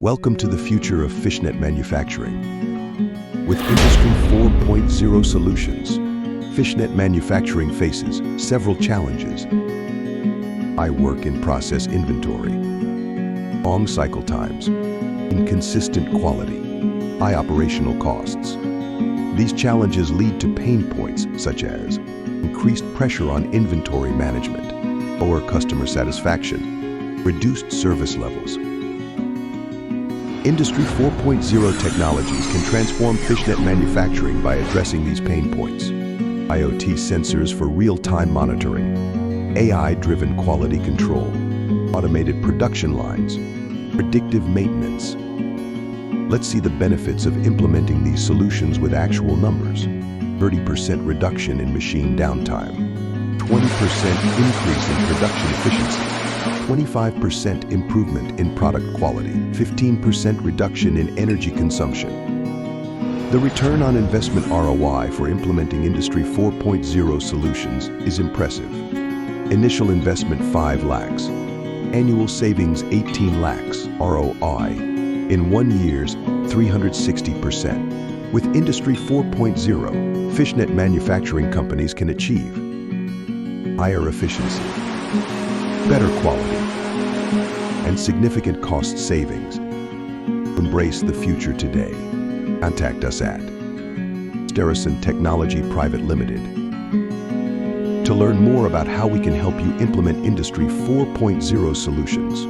Welcome to the future of fishnet manufacturing. With Industry 4.0 solutions, fishnet manufacturing faces several challenges. High work-in-process inventory, long cycle times, inconsistent quality, high operational costs. These challenges lead to pain points such as increased pressure on inventory management, lower customer satisfaction, reduced service levels. Industry 4.0 technologies can transform fishnet manufacturing by addressing these pain points. IoT sensors for real-time monitoring, AI-driven quality control, automated production lines, predictive maintenance. Let's see the benefits of implementing these solutions with actual numbers. 30% reduction in machine downtime, 20% increase in production efficiency, 25% improvement in product quality, 15% reduction in energy consumption. The return on investment ROI for implementing Industry 4.0 solutions is impressive. Initial investment 5 lakhs, annual savings 18 lakhs, ROI in 1 year's 360%. With Industry 4.0, fishnet manufacturing companies can achieve higher efficiency, better quality, and significant cost savings. Embrace the future today. Contact us at Starrison Technology Private Limited to learn more about how we can help you implement Industry 4.0 solutions.